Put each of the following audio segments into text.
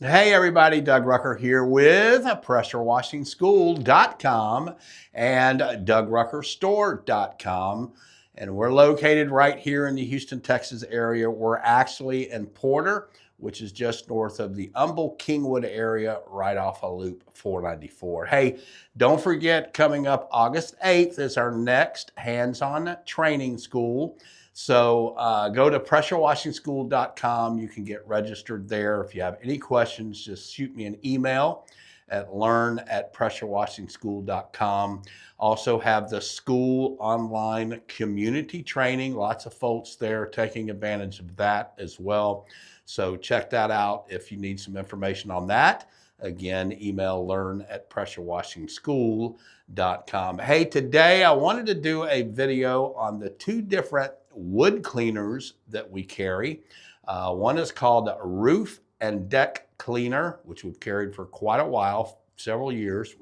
Hey everybody, Doug Rucker here with PressureWashingSchool.com and DougRuckerStore.com. And we're located right here in the Houston, Texas area. We're actually in Porter, which is just north of the Humble-Kingwood area, right off of Loop 494. Hey, don't forget, coming up August 8th is our next hands-on training school. So go to PressureWashingSchool.com. You can get registered there. If you have any questions, just shoot me an email at learn@PressureWashingSchool.com. Also have the Skool online community training. Lots of folks there taking advantage of that as well. So check that out if you need some information on that. Again, email learn@PressureWashingSchool.com. Hey, today I wanted to do a video on the two different wood cleaners that we carry. One is called Roof and Deck Cleaner, which we've carried for quite a while, several years,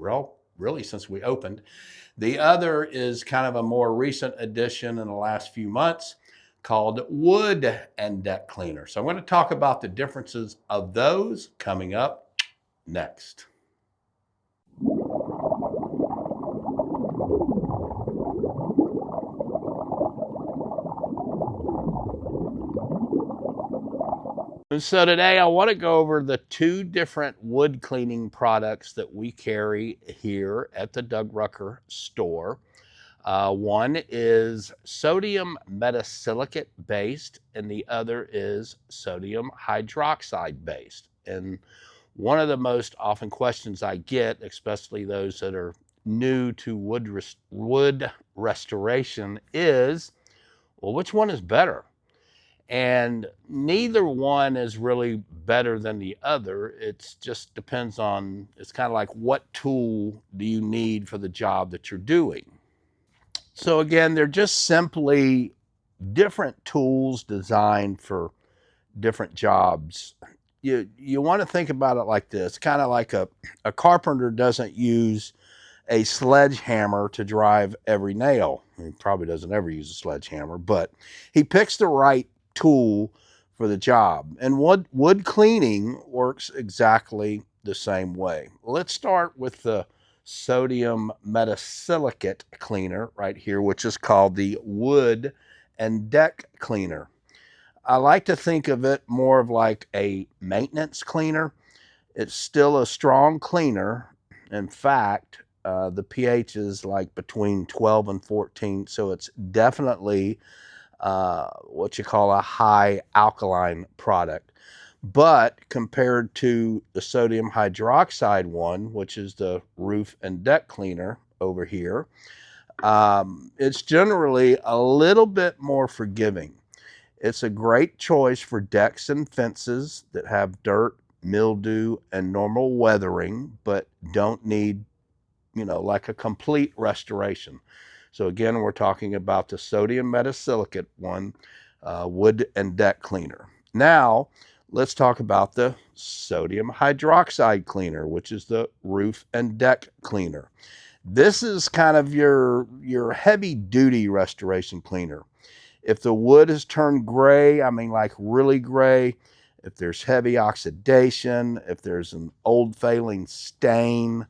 really since we opened. The other is kind of a more recent addition in the last few months called Wood and Deck Cleaner. So I'm going to talk about the differences of those coming up next. And so today I want to go over the two different wood cleaning products that we carry here at the Doug Rucker store. One is sodium metasilicate based and the other is sodium hydroxide based. And one of the most often questions I get, especially those that are new to wood restoration, is, well, which one is better? And neither one is really better than the other. It just depends on, it's kind of like what tool do you need for the job that you're doing. So again, they're just simply different tools designed for different jobs. You want to think about it like this, kind of like a carpenter doesn't use a sledgehammer to drive every nail. He probably doesn't ever use a sledgehammer, but he picks the right tool for the job. And wood cleaning works exactly the same way. Let's start with the sodium metasilicate cleaner right here, which is called the Wood and Deck Cleaner. I like to think of it more of like a maintenance cleaner. It's still a strong cleaner. In fact, the pH is like between 12 and 14, so it's definitely what you call a high alkaline product. But compared to the sodium hydroxide one, which is the roof and deck cleaner over here, it's generally a little bit more forgiving. It's a great choice for decks and fences that have dirt, mildew, and normal weathering, but don't need, like a complete restoration. So again, we're talking about the sodium metasilicate one, wood and deck cleaner. Now, let's talk about the sodium hydroxide cleaner, which is the roof and deck cleaner. This is kind of your heavy duty restoration cleaner. If the wood has turned gray, I mean like really gray, if there's heavy oxidation, if there's an old failing stain,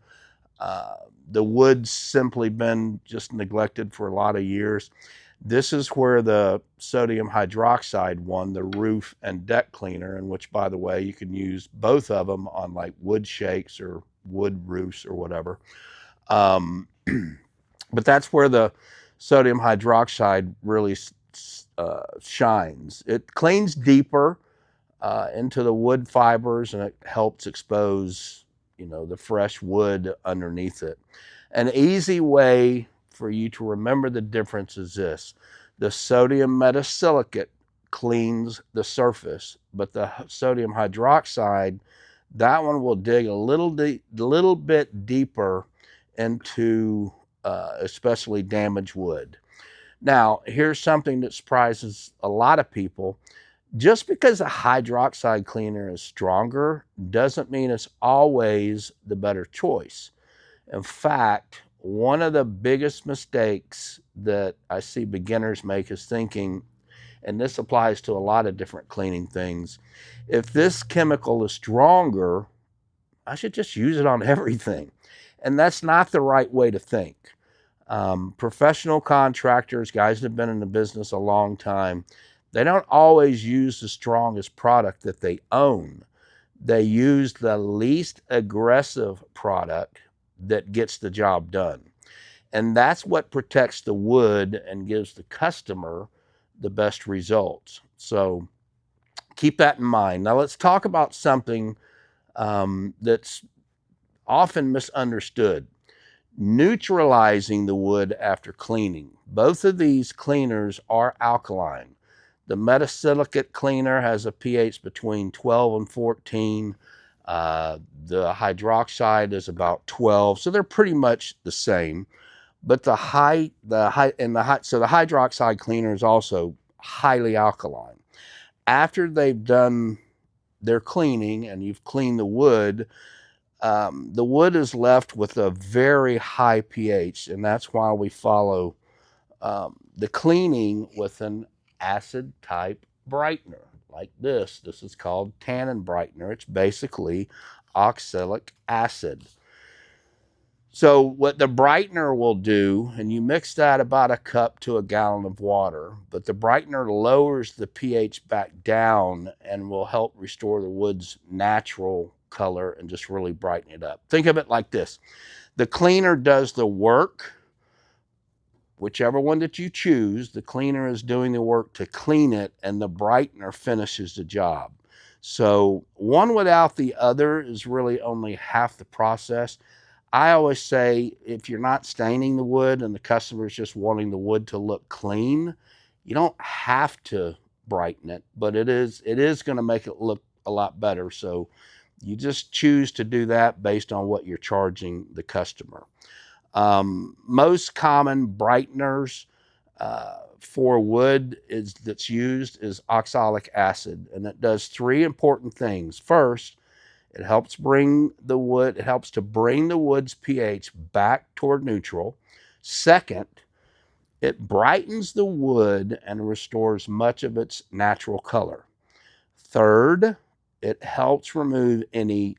the wood's simply been just neglected for a lot of years, this is where the sodium hydroxide one, the roof and deck cleaner, and which, by the way, you can use both of them on like wood shakes or wood roofs or whatever. But that's where the sodium hydroxide really shines. It cleans deeper into the wood fibers, and it helps expose, the fresh wood underneath it. An easy way for you to remember the difference is this: the sodium metasilicate cleans the surface, but the sodium hydroxide, that one will dig a little bit deeper into especially damaged wood. Now, here's something that surprises a lot of people. Just because a hydroxide cleaner is stronger doesn't mean it's always the better choice. In fact, one of the biggest mistakes that I see beginners make is thinking, and this applies to a lot of different cleaning things. If this chemical is stronger, I should just use it on everything. And that's not the right way to think. Professional contractors, guys that have been in the business a long time, they don't always use the strongest product that they own. They use the least aggressive product that gets the job done. And that's what protects the wood and gives the customer the best results. So keep that in mind. Now let's talk about something that's often misunderstood. Neutralizing the wood after cleaning. Both of these cleaners are alkaline. The metasilicate cleaner has a pH between 12 and 14. The hydroxide is about 12, so they're pretty much the same. But so the hydroxide cleaner is also highly alkaline. After they've done their cleaning and you've cleaned the wood is left with a very high pH, and that's why we follow the cleaning with an acid type brightener like this. This is called tannin brightener. It's basically oxalic acid. So what the brightener will do, and you mix that about a cup to a gallon of water, but the brightener lowers the pH back down and will help restore the wood's natural color and just really brighten it up. Think of it like this. The cleaner does the work. Whichever one that you choose, the cleaner is doing the work to clean it, and the brightener finishes the job. So one without the other is really only half the process. I always say if you're not staining the wood and the customer is just wanting the wood to look clean, you don't have to brighten it, but it is going to make it look a lot better. So you just choose to do that based on what you're charging the customer. Most common brighteners for wood that's used is oxalic acid, and it does three important things. First, it helps to bring the wood's pH back toward neutral. Second, it brightens the wood and restores much of its natural color. Third, it helps remove any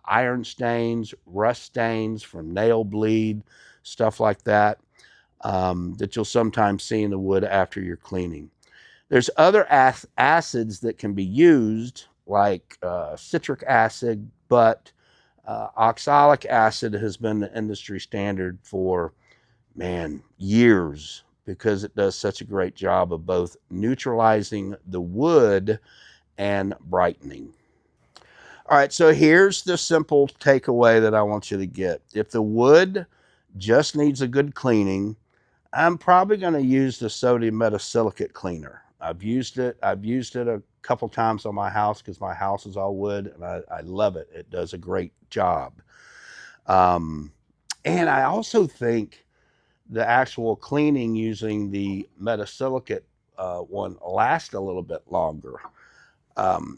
iron stains, rust stains from nail bleed, stuff like that, that you'll sometimes see in the wood after you're cleaning. There's other acids that can be used, like citric acid, but oxalic acid has been the industry standard for, years, because it does such a great job of both neutralizing the wood and brightening. All right, so here's the simple takeaway that I want you to get. If the wood just needs a good cleaning, I'm probably going to use the sodium metasilicate cleaner. I've used it a couple times on my house because my house is all wood, and I love it. It does a great job. And I also think the actual cleaning using the metasilicate one lasts a little bit longer.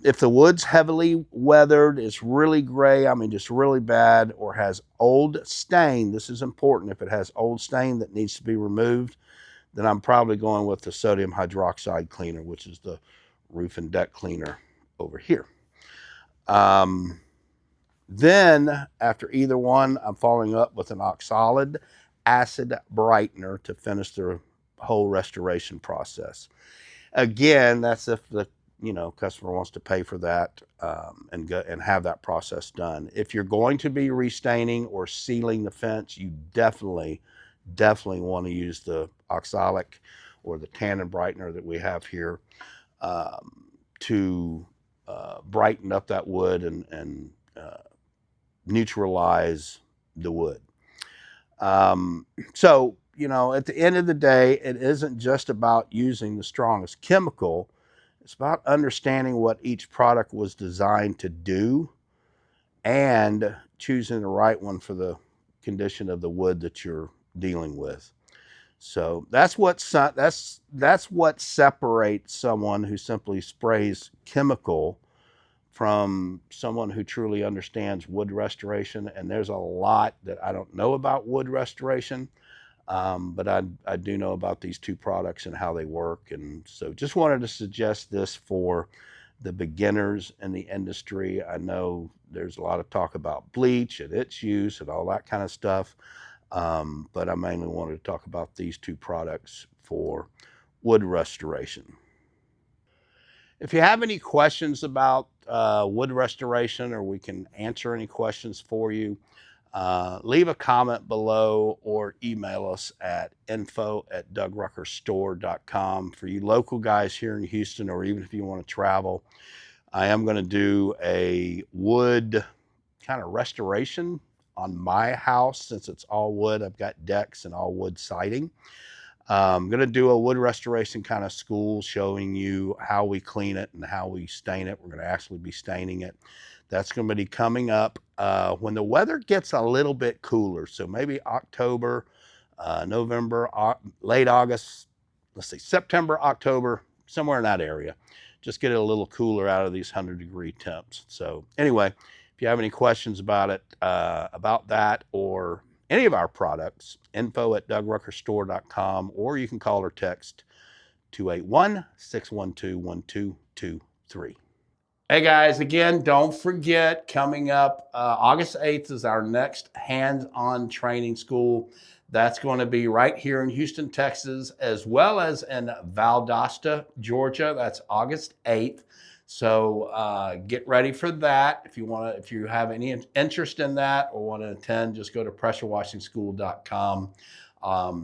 If the wood's heavily weathered, it's really gray, just really bad, or has old stain, this is important. If it has old stain that needs to be removed, then I'm probably going with the sodium hydroxide cleaner, which is the roof and deck cleaner over here. Then, after either one, I'm following up with an oxalic acid brightener to finish the whole restoration process. Again, that's if the customer wants to pay for that and have that process done. If you're going to be restaining or sealing the fence, you definitely want to use the oxalic or the tannin brightener that we have here to brighten up that wood and neutralize the wood. So, at the end of the day, it isn't just about using the strongest chemical. It's about understanding what each product was designed to do and choosing the right one for the condition of the wood that you're dealing with. So that's what separates someone who simply sprays chemical from someone who truly understands wood restoration. And there's a lot that I don't know about wood restoration. But I do know about these two products and how they work. And so just wanted to suggest this for the beginners in the industry. I know there's a lot of talk about bleach and its use and all that kind of stuff. But I mainly wanted to talk about these two products for wood restoration. If you have any questions about wood restoration, or we can answer any questions for you, leave a comment below or email us at info@dougruckerstore.com. For you local guys here in Houston, or even if you want to travel, I am going to do a wood kind of restoration on my house. Since it's all wood, I've got decks and all wood siding. I'm going to do a wood restoration kind of school, showing you how we clean it and how we stain it. We're going to actually be staining it. That's going to be coming up when the weather gets a little bit cooler. So maybe October, November, late August, let's see, September, October, somewhere in that area. Just get it a little cooler out of these 100-degree temps. So anyway, if you have any questions about it, about that, or any of our products, info@dougruckerstore.com, or you can call or text 281-612-1223. Hey guys, again, don't forget, coming up August 8th is our next hands-on training school. That's going to be right here in Houston, Texas, as well as in Valdosta, Georgia. That's August 8th. So get ready for that. If you have any interest in that or want to attend, just go to pressurewashingschool.com.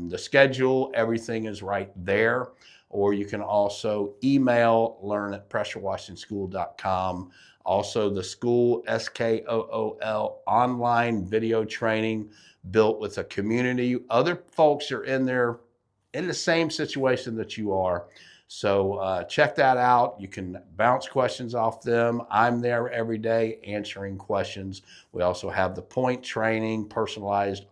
The schedule, everything is right there. Or you can also email learn@pressurewashingschool.com. Also, the Skool, Skool, online video training built with a community. Other folks are in there in the same situation that you are. So check that out. You can bounce questions off them. I'm there every day answering questions. We also have the point training, personalized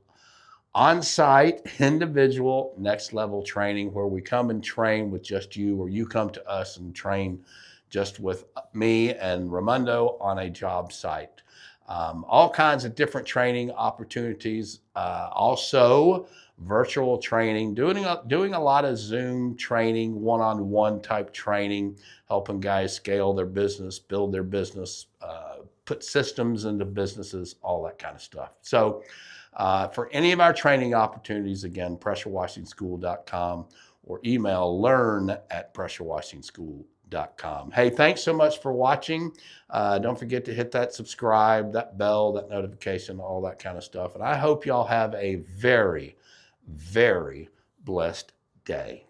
on-site, individual, next level training, where we come and train with just you, or you come to us and train just with me and Raimondo on a job site. All kinds of different training opportunities. Also, virtual training, doing a lot of Zoom training, one-on-one type training, helping guys scale their business, build their business, put systems into businesses, all that kind of stuff. So for any of our training opportunities, again, pressurewashingschool.com, or email learn@pressurewashingschool.com. Hey, thanks so much for watching. Don't forget to hit that subscribe, that bell, that notification, all that kind of stuff. And I hope y'all have a very, very blessed day.